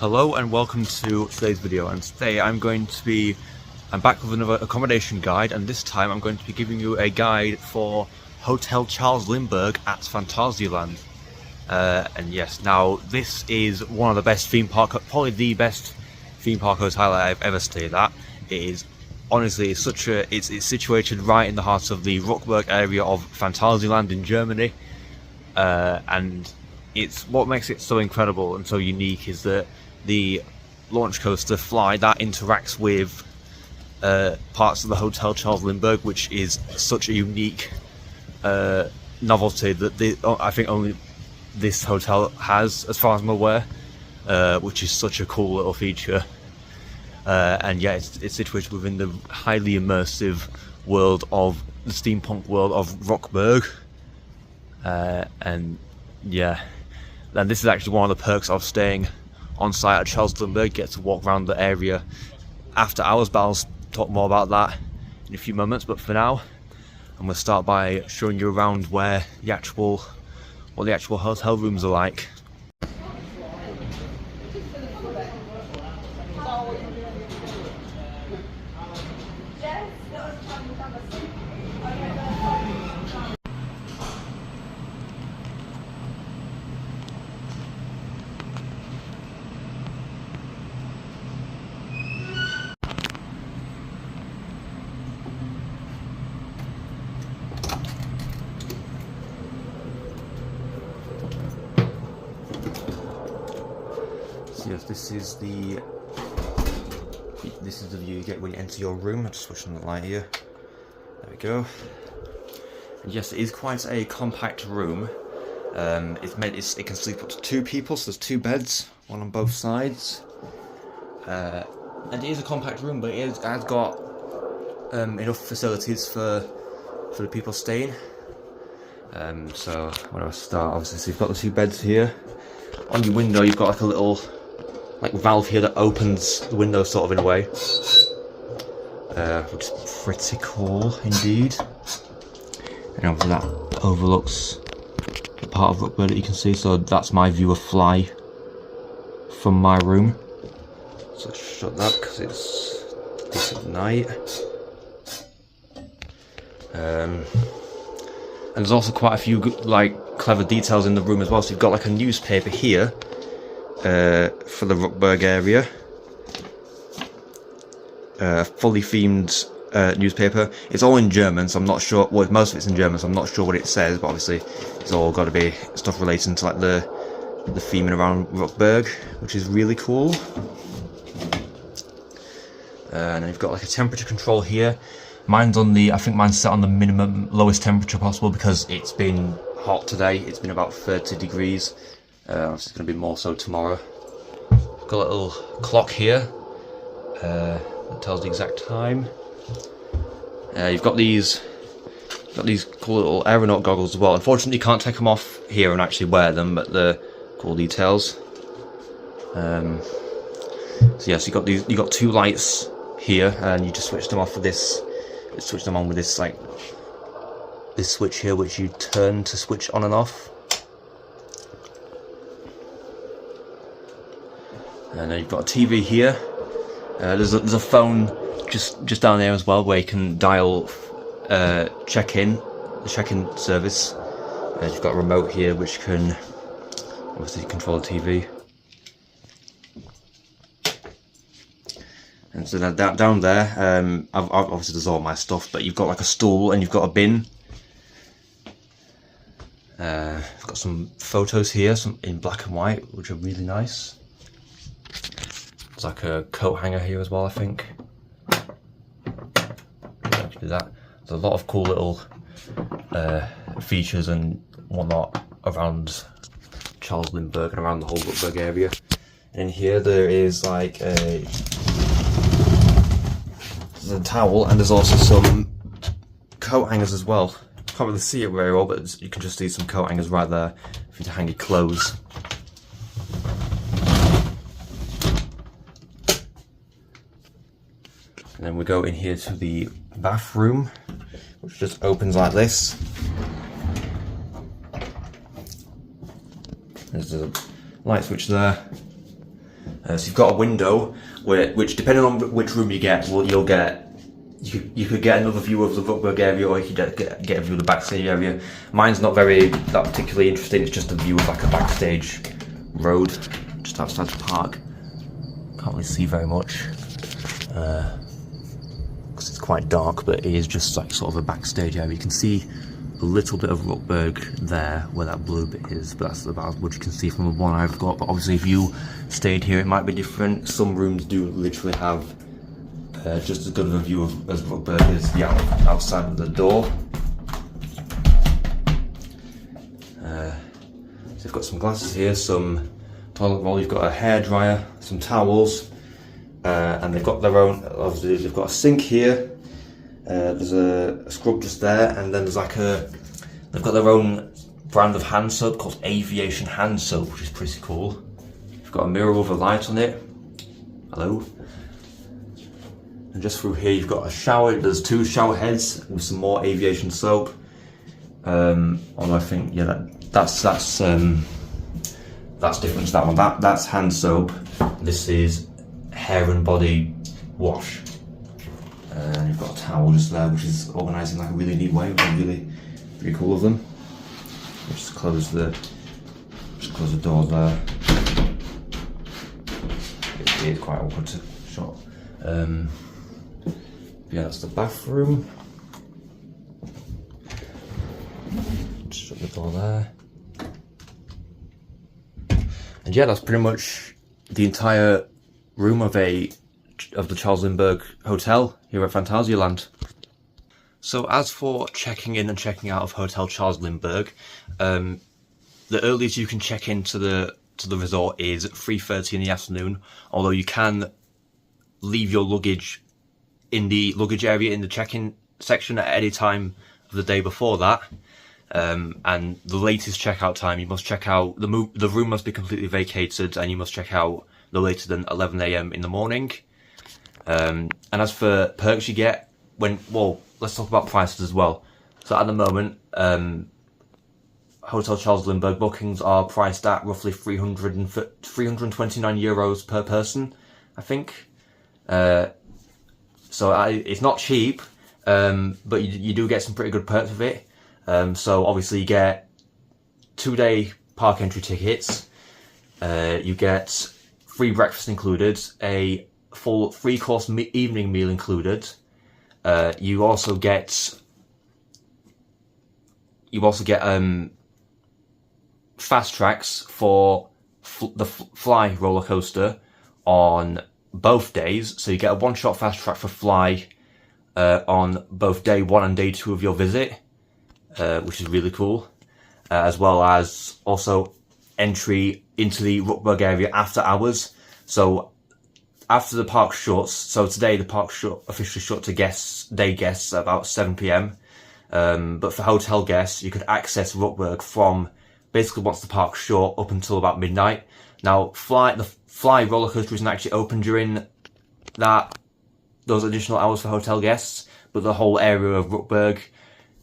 Hello and welcome to today's video, and today I'm back with another accommodation guide, and this time I'm going to be giving you a guide for Hotel Charles Lindbergh at Phantasialand. And yes, now this is one of the best theme park, probably the best theme park hotel I've ever stayed at. It is honestly, it's situated right in the heart of the Ruckberg area of Phantasialand in Germany, and it's what makes it so incredible and so unique is that the launch coaster F.L.Y that interacts with parts of the Hotel Charles Lindbergh, which is such a unique novelty that I think only this hotel has, as far as I'm aware, which is such a cool little feature. And yeah, it's situated within the highly immersive world of the steampunk world of Ruckberg, and yeah, and this is actually one of the perks of staying on site at Charles Lindbergh. Get to walk around the area after hours, but I'll talk more about that in a few moments. But for now, I'm going to start by showing you around what the actual hotel rooms are like. Yes, this is the view you get when you enter your room. I'll just switch on the light here. There we go. And yes, it is quite a compact room. It can sleep up to 2 people, so there's 2 beds, one on both sides. And it is a compact room, but it has got enough facilities for the people staying. So where do I start? Obviously, so you've got the 2 beds here. On your window, you've got like a little valve here that opens the window sort of in a way, which is pretty cool indeed. And obviously that overlooks the part of Ruckberg that you can see, so that's my view of F.L.Y from my room. So let's shut that because it's decent night. And there's also quite a few clever details in the room as well. So you've got like a newspaper here for the Ruckberg area, fully themed newspaper. It's all in German, so I'm not sure. Well, most of it's in German, so I'm not sure what it says. But obviously, it's all got to be stuff relating to like the theming around Ruckberg, which is really cool. And then you've got like a temperature control here. I think mine's set on the minimum lowest temperature possible because it's been hot today. It's been about 30 degrees. It's going to be more so tomorrow. Got a little clock here that tells the exact time. You've got these cool little aeronaut goggles as well. Unfortunately, you can't take them off here and actually wear them, but they're cool details. So yes, you got 2 lights here, and you just switch them off with this. Switch them on with this this switch here, which you turn to switch on and off. And then you've got a TV here. There's a phone just down there as well, where you can dial the check-in service. You've got a remote here, which can obviously control the TV. And so down there, obviously there's all my stuff, but you've got like a stool and you've got a bin. I've got some photos here, some in black and white, which are really nice. There's like a coat hanger here as well, I think. Do that. There's a lot of cool little features and whatnot around Charles Lindbergh and around the whole Ruckberg area. And here there is like a towel, and there's also some coat hangers as well. Can't really see it very well, but you can just see some coat hangers right there for you to hang your clothes. And then we go in here to the bathroom, which just opens like this. There's a light switch there, So you've got a window which, depending on which room you get, you'll get. You could get another view of the Ruckberg area, or you could get a view of the backstage area. Mine's not that particularly interesting. It's just a view of like a backstage road just outside the park. Can't really see very much because it's quite dark, but it is just like sort of a backstage area. You can see a little bit of Ruckberg there where that blue bit is, but that's about what you can see from the one I've got. But obviously if you stayed here it might be different. Some rooms do literally have just as good of a view as Ruckberg is outside of the door. So you've got some glasses here, some toilet roll, you've got a hairdryer, some towels, and they've got their own, obviously they've got a sink here, there's a scrub just there, and then there's like they've got their own brand of hand soap called Aviation Hand Soap, which is pretty cool. You've got a mirror with a light on it. Hello. And just through here you've got a shower. There's 2 shower heads with some more aviation soap. Although I think that's different to that one. That's hand soap. This is hair and body wash. And you've got a towel just there, which is organised in like a really neat way, which is really cool of them. Just close the door there. It is quite awkward to shut. Yeah, that's the bathroom. Just shut the door there. And yeah, that's pretty much the entire room of the Charles Lindbergh Hotel here at Phantasialand. So as for checking in and checking out of Hotel Charles Lindbergh, the earliest you can check into the resort is 3:30 in the afternoon, although you can leave your luggage in the luggage area in the check-in section at any time of the day before that. And the latest checkout time, you must check out, the room must be completely vacated and you must check out no later than 11 AM in the morning. And as for perks you get, let's talk about prices as well. So at the moment, Hotel Charles Lindbergh bookings are priced at roughly 329 euros per person, I think. So it's not cheap, but you do get some pretty good perks with it. So obviously you get 2-day park entry tickets, you get free breakfast included, a full 3-course evening meal included. You also get fast tracks for the F.L.Y roller coaster on both days, so you get a one-shot fast track for F.L.Y on both day 1 and day 2 of your visit, which is really cool, as well as also entry into the Ruckberg area after hours. So after the park shuts, so today the park officially shut to day guests at about 7 PM, but for hotel guests you could access Ruckberg from basically once the park shut up until about midnight. Now the F.L.Y roller coaster isn't actually open during those additional hours for hotel guests, but the whole area of Ruckberg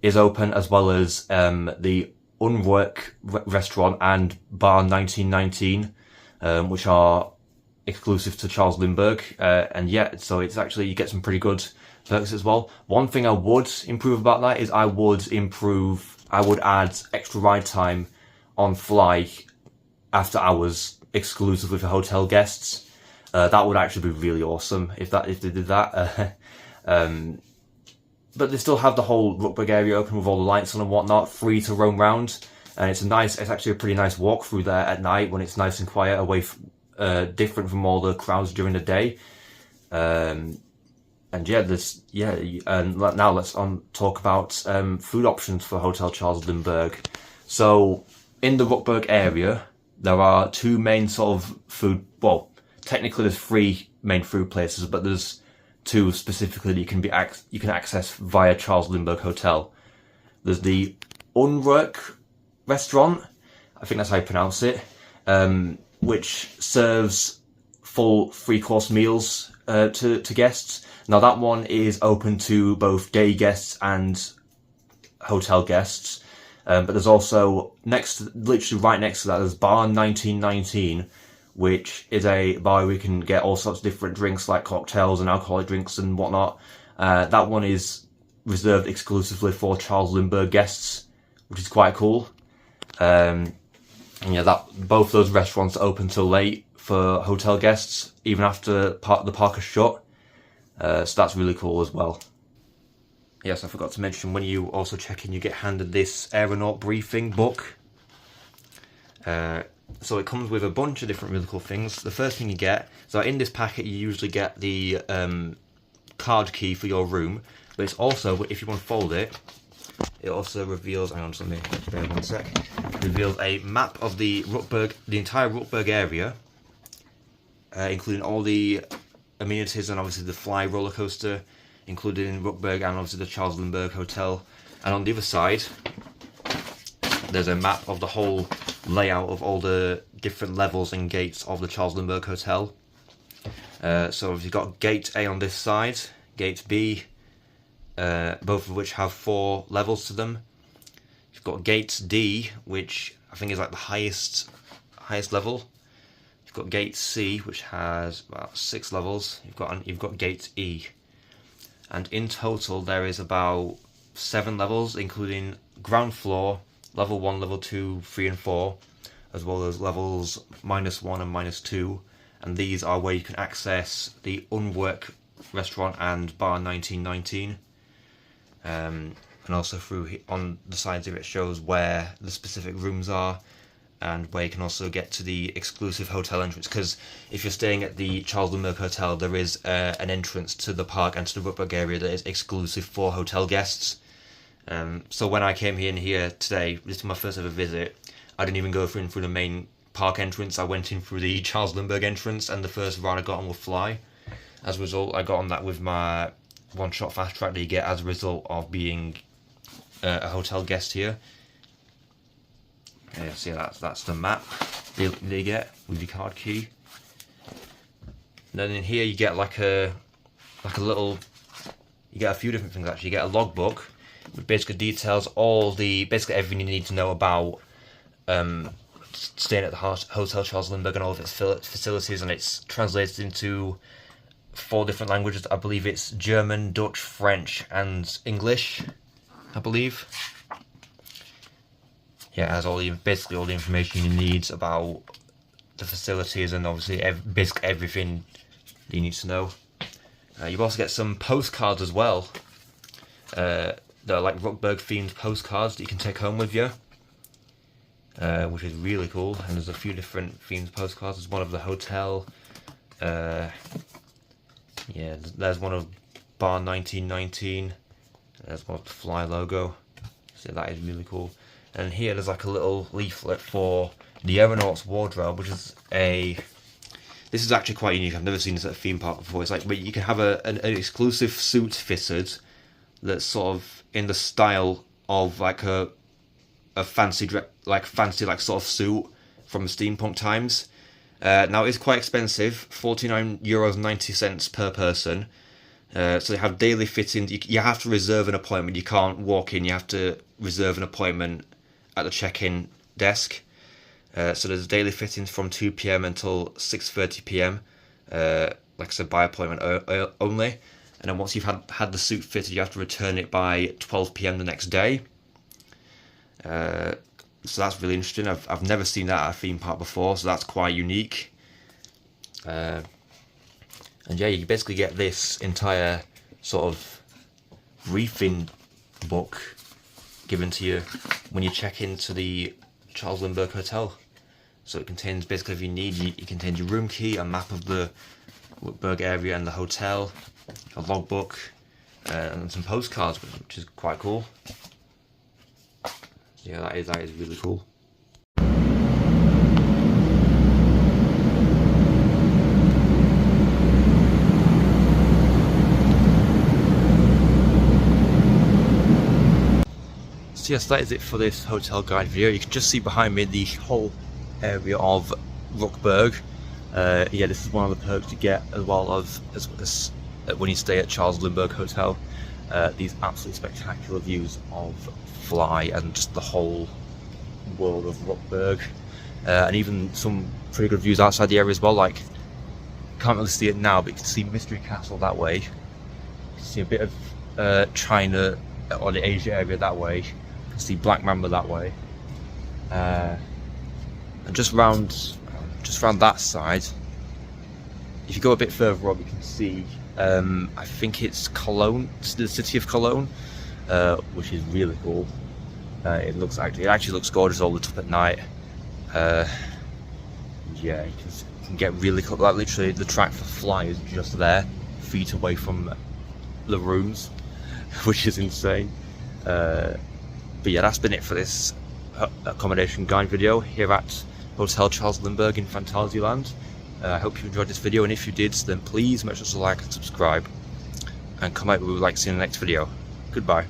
is open, as well as the Unwerk restaurant and bar 1919, which are exclusive to Charles Lindbergh. And yeah, so it's actually, you get some pretty good perks as well. One thing I would improve about that is I would add extra ride time on F.L.Y after hours exclusively for hotel guests. That would actually be really awesome if they did that. But they still have the whole Ruckberg area open with all the lights on and whatnot, free to roam around. And it's actually a pretty nice walk through there at night when it's nice and quiet, different from all the crowds during the day. And now let's talk about food options for Hotel Charles Lindbergh. So in the Ruckberg area, there are 2 main sort of food, technically there's 3 main food places, but there's 2 specifically that you can access via Charles Lindbergh Hotel. There's the Unwerk restaurant, I think that's how you pronounce it, which serves full 3-course meals to guests. Now that one is open to both day guests and hotel guests, but there's also literally right next to that, there's bar 1919, which is a bar where you can get all sorts of different drinks like cocktails and alcoholic drinks and whatnot. That one is reserved exclusively for Charles Lindbergh guests, which is quite cool. And yeah, both those restaurants are open till late for hotel guests, even after the park is shut. So that's really cool as well. Yes, I forgot to mention, when you also check in, you get handed this aeronaut briefing book. So it comes with a bunch of different really cool things. The first thing you get, so in this packet you usually get the card key for your room, but it's also, if you want to fold it, it also reveals, hang on, just let me bear 1 sec, reveals a map of the entire Ruckberg area, including all the amenities and obviously the F.L.Y roller coaster included in Ruckberg, and obviously the Charles Lindbergh Hotel. And on the other side, there's a map of the whole layout of all the different levels and gates of the Charles Lindbergh Hotel. So you've got Gate A on this side, Gate B, both of which have 4 levels to them. You've got Gate D, which I think is like the highest level. You've got Gate C, which has about 6 levels. You've got Gate E, and in total there is about 7 levels, including ground floor, level 1, level 2, 3 and 4, as well as levels -1 and -2, and these are where you can access the Unwerk restaurant and bar 1919. And also on the sides of it shows where the specific rooms are, and where you can also get to the exclusive hotel entrance, because if you're staying at the Charles Lindbergh Hotel, there is an entrance to the park and to the Ruckberg area that is exclusive for hotel guests. So when I came in here today, this is my first ever visit, I didn't even go through the main park entrance. I went in through the Charles Lindbergh entrance, and the first ride I got on was F.L.Y. As a result, I got on that with my one-shot fast track that you get as a result of being a hotel guest here. Yeah, so yeah, that's the map they get with your card key. And then in here you get like a little, you get a few different things actually. You get a logbook which basically details basically everything you need to know about staying at the Hotel Charles Lindbergh and all of its facilities, and it's translated into 4 different languages. I believe it's German, Dutch, French and English, I believe. Yeah, it has basically all the information you need about the facilities, and obviously basically everything that you need to know. You also get some postcards as well. They're like Ruckberg themed postcards that you can take home with you, which is really cool. And there's a few different themed postcards. There's one of the hotel. Yeah, there's one of bar 1919. There's one of the F.L.Y logo. So that is really cool. And here there's like a little leaflet for the Aeronaut's Wardrobe, which is this is actually quite unique. I've never seen this at a theme park before. It's like, you can have an exclusive suit fitted that's sort of in the style of like a fancy sort of suit from steampunk times. Now it's quite expensive, €49.90 per person. So they have daily fitting. You have to reserve an appointment. You can't walk in. You have to reserve an appointment at the check-in desk. So there's daily fittings from 2 PM until 6:30 PM. Like I said, by appointment only. And then once you've had the suit fitted, you have to return it by 12 PM the next day. So that's really interesting. I've never seen that at a theme park before, so that's quite unique. And yeah, you basically get this entire sort of briefing book given to you when you check into the Charles Lindbergh Hotel. So it contains basically everything you need. It contains your room key, a map of the Ruckberg area and the hotel, a logbook, and some postcards, which is quite cool. So yeah, that is really cool. So yes, that is it for this hotel guide video. You can just see behind me the whole area of Ruckberg. Yeah, this is one of the perks you get as well as when you stay at Charles Lindbergh Hotel. These absolutely spectacular views of F.L.Y and just the whole world of Ruckberg, and even some pretty good views outside the area as well. Like, can't really see it now, but you can see Mystery Castle that way. You can see a bit of China or the Asia area that way. You can see Black Mamba that way. And just round that side, if you go a bit further up, you can see I think it's Cologne, the city of Cologne, which is really cool. It actually looks gorgeous all lit up at night. Yeah, you can get really close. Like, literally, the track for F.L.Y is just there, feet away from the rooms, which is insane. But yeah, that's been it for this accommodation guide video here at Hotel Charles Lindbergh in Phantasialand. I hope you enjoyed this video, and if you did, then please make sure to like and subscribe, and comment what we would like to see in the next video. Goodbye.